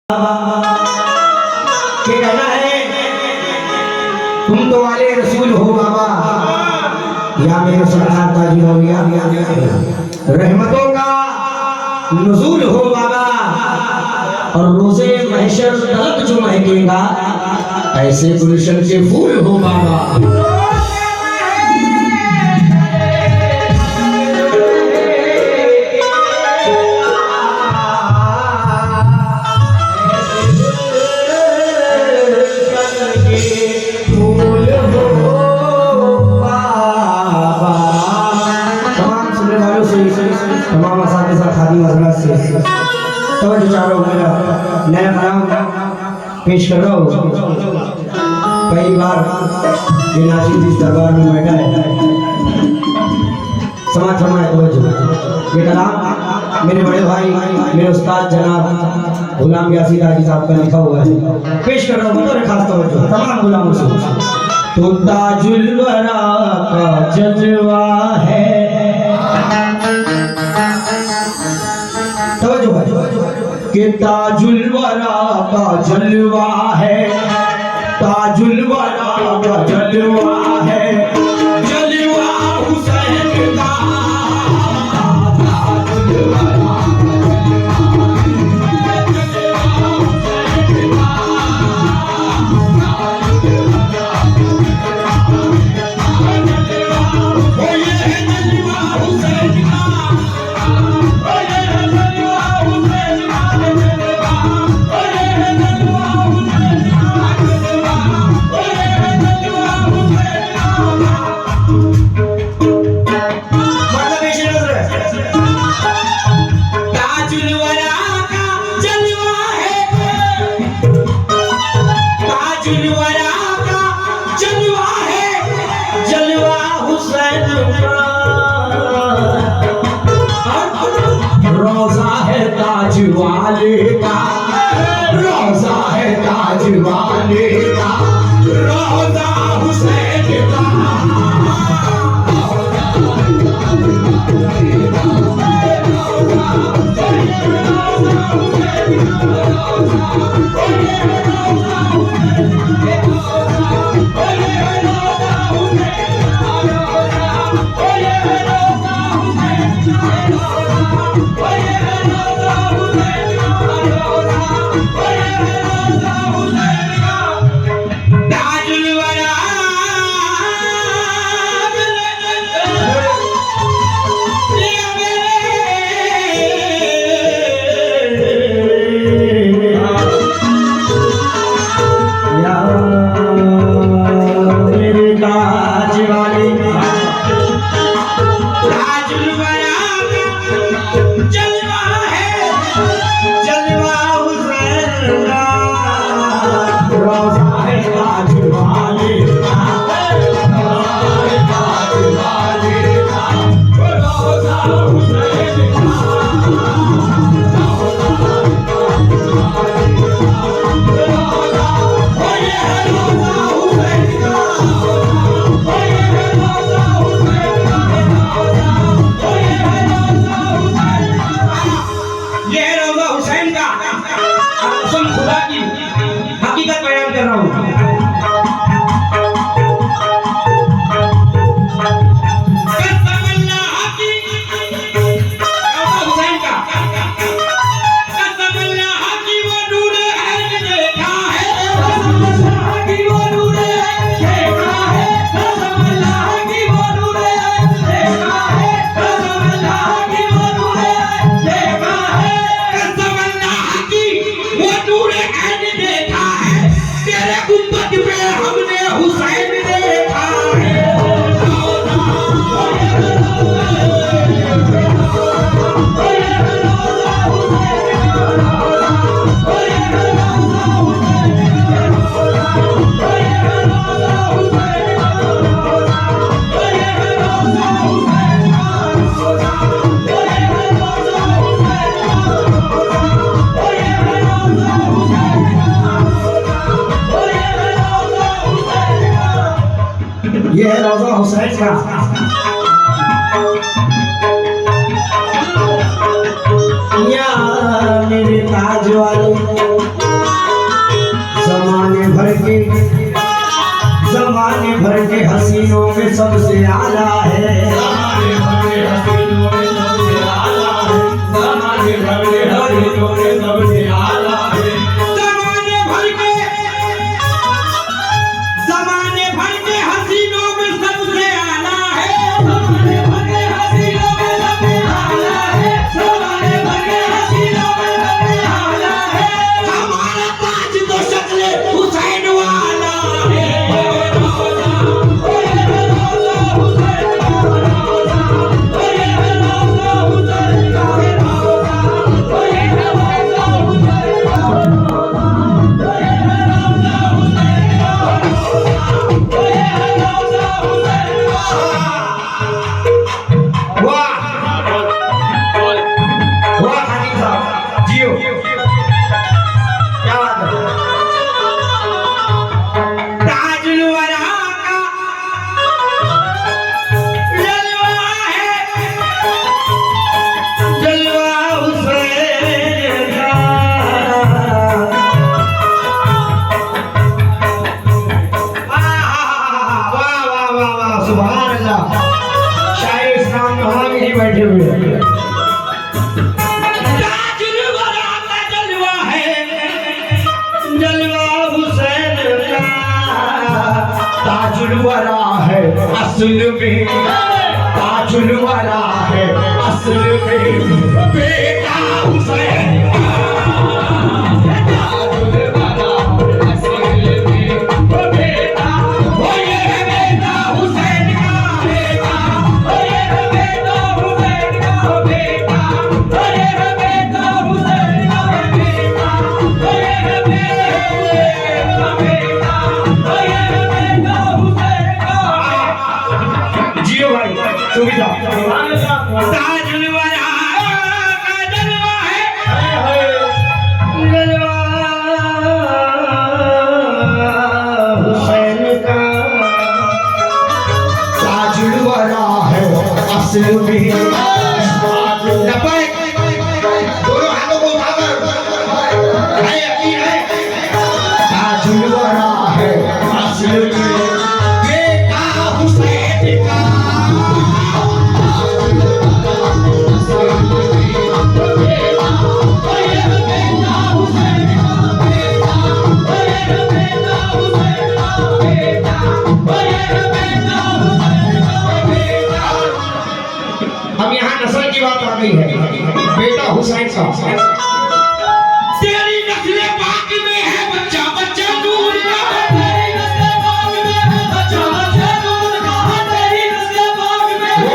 कहना है तुम तो वाले रसूल हो बाबा, या मेरे सरकार ताज औलिया रहमतों का नुज़ूल हो बाबा, और रोज़े महशर तलक जो महकेगा ऐसे गुलशन के फूल हो बाबा। तमाम असातिज़ा खादिम हज़रात से तवज्जो चाह रहा हूँ, मेरा नया कलाम पेश कर रहा हूँ। कई बार ये नाज़िर इस दरबार में बैठा है, समाज फरमाए तवज्जो। ये कलाम मेरे बड़े भाई मेरे उस्ताद जनाब गुलाम यासीर हाजी साहब का लिखा हुआ है, पेश कर रहा हूँ। बतौर खास तवज्जो तमाम गुलामों से। तो ताजुल वरा का जलवा है, कि ताजुल वरा का जलवा है, ताजुल वरा का जलवा है, जलवा हुसैन का, ताजुल वरा रोज़ा है ताज वाले का, रोज़ा है ताज वाले का, रोज़ा हुसैन का, खुदा की हकीकत बयान कर रहा हूँ। ये है रोज़ा हुसैन का। या मेरे ताज वाले भर के हसीनों में सबसे आला है। जमाने भर के हसीनों में सबसे आला है। जमाने भर के हसीनों में सबसे आला है। जमाने भर के हसीनों में सबसे आला है। जमाने भर के हसीनों में सबसे आला है। जमाने भर के हसीनों में सबसे आला है। हमारा ताज तो शक्ल हुसैन वाला है। बैठे हुए जलवा है, जलवा हुसैन का ताजुल वरा है असल में, ताजुल वरा है असल में बेटा हुसैन का। ताजुल वरा असल में बेटा, वो ये है बेटा हुसैन का बेटा, वो ये है बेटा हुसैन का बेटा, वो ये है बेटा हुसैन का बेटा, वो ये है बेटा बेटा, वो ये है बेटा हुसैन का। जियो भाई सुविधा ताजुल वरा का जलवा है, जलवा हुसैन का ताजुल वरा है असल में। दोनों हाथों को उठाकर है यकीन है ताजुल वरा है असल में बेटा हुसैन का। अब यहाँ नस्ल की बात आ गई है, बेटा हुसैन का। तेरी नस्ल पाक में है बच्चा बच्चा नूर का, तेरी नस्ल पाक में है बच्चा बच्चा नूर का, तेरी नस्ल पाक में है,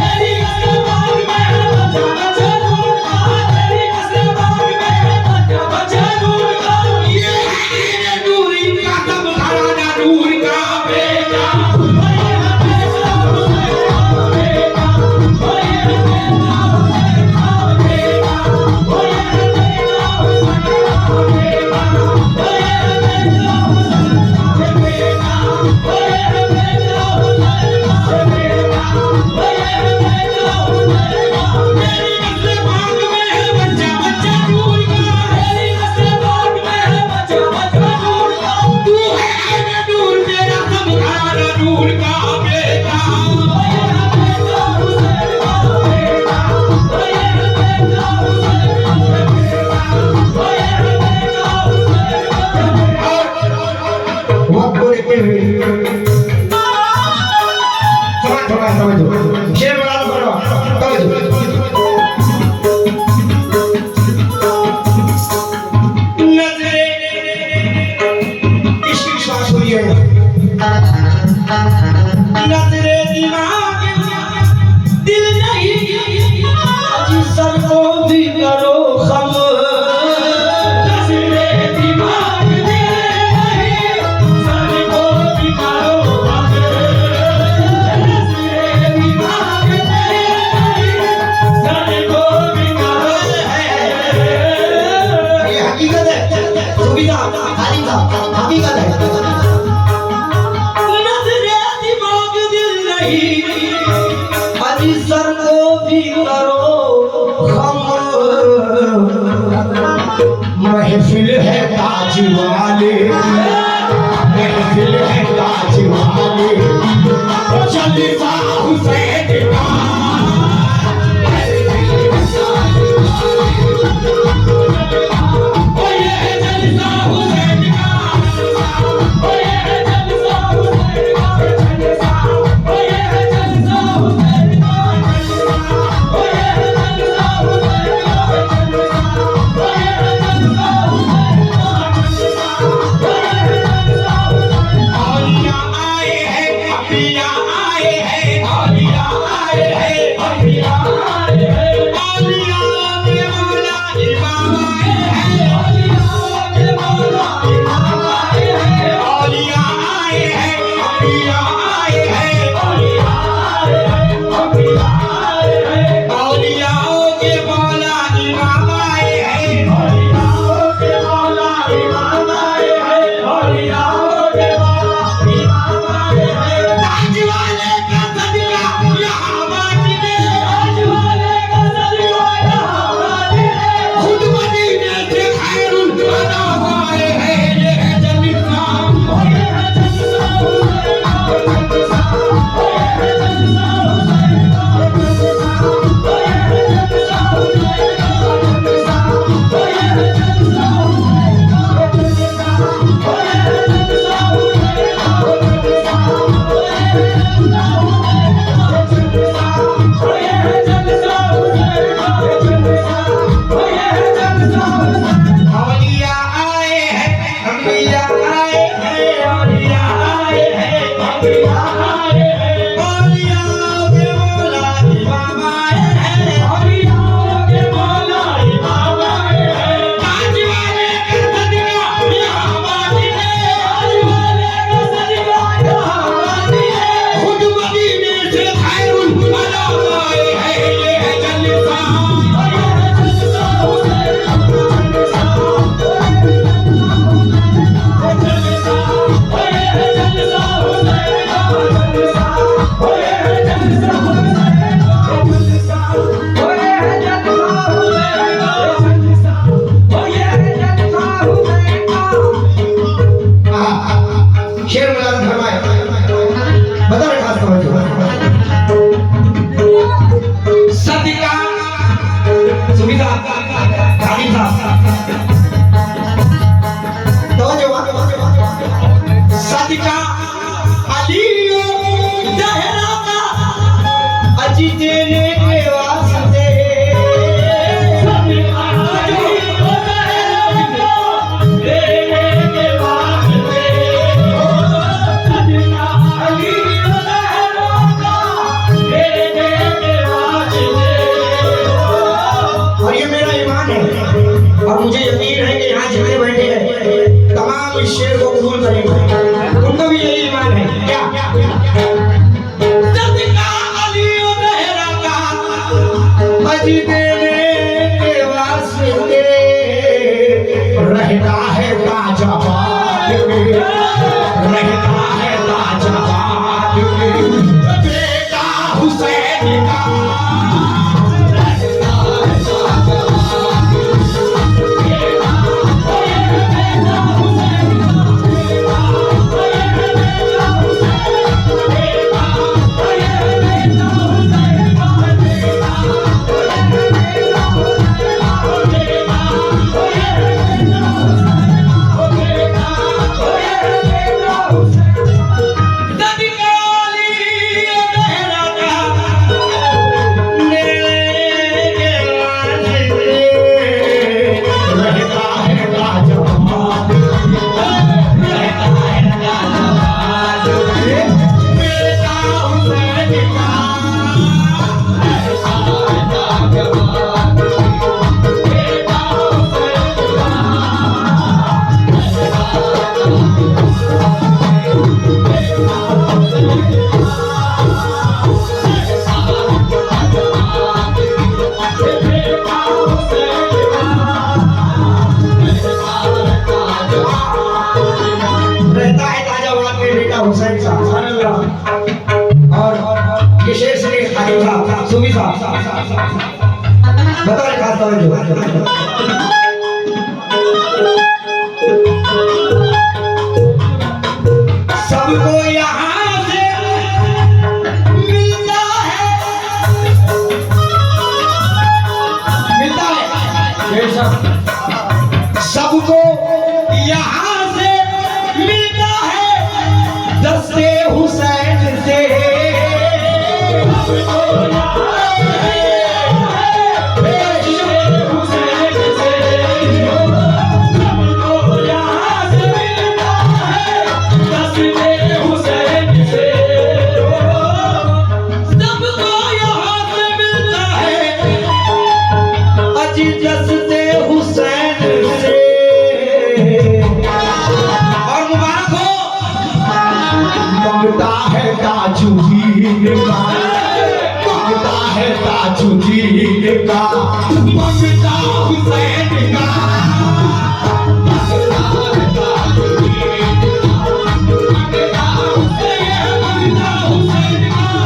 तेरी नस्ल पाक में है बच्चा बच्चा नूर का, तेरी नस्ल पाक में है बच्चा बच्चा नूर का। ये है नूरी का दम घराना नूर का बेटा। शेर बड़ा नजरे दिमाग दिल नहीं सर को भी करो खम। नजरे दिमाग दिल नहीं सर को भी करो खम। नजरे दिमाग दिल नहीं सर को भी करो खम। ये हकीकत है, सुविधा हकीकत है। सर को भी करो खम। महफिल है ताज वाले महफिल है ताज वाली जलसा हुसैन का बताओ खास तवज्जो सबको यहाँ से मिलता है दस्ते हुसैन से। मंगता है ताजुद्दीन का, मंगता है ताजुद्दीन का, मंगता हुसैन का, मंगता है ताजुद्दीन का, मंगता हुसैन का, मंगता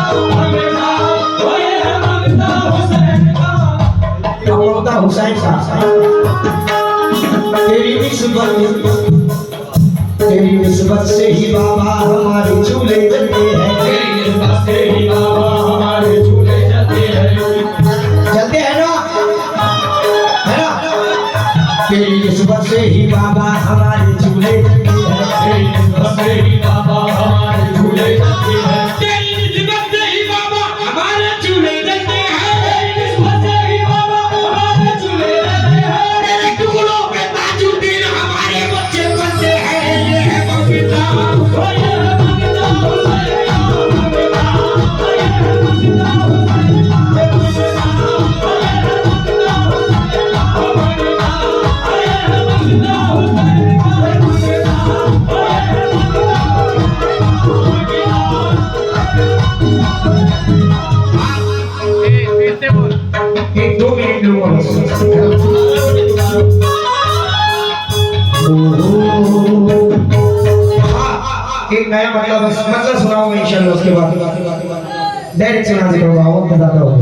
हुसैन का, मंगता हुसैन का, मंगता हुसैन का। तेरी निस्बत से ही बाबा हमारे चूल्हे जलते हैं, तेरी निस्बत से ही बाबा हमारे चूल्हे जलते हैं, जलते हैं ना, है ना? तेरी निस्बत से ही बाबा हमारे चूल्हे जलते हैं, तेरी निस्बत से ही बाबा हमारे चूल्हे जलते हैं, तेरी निस्बत से ही बाबा हमारे चूल्हे जलते हैं, तेरी निस्बत से ही बाबा हमारे चूल्हे जलते हैं, तेरे टुकड़ों पे ताजुद्दीन हमारे बच्चे बनते हैं। ये है मंगता, ओ ये है मंगता हुसैन का, मंगता, ओ ये है मंगता हुसैन का, मंगता, ओ ये है मंगता हुसैन का, मंगता, ओ ये है मंगता हुसैन का, मंगता, ओ ये है एक दो मिनट लो बस। एक नया मतलब सुनाऊंगा इंशाल्लाह, उसके बाद डायरेक्ट सुना दे बताता हूँ।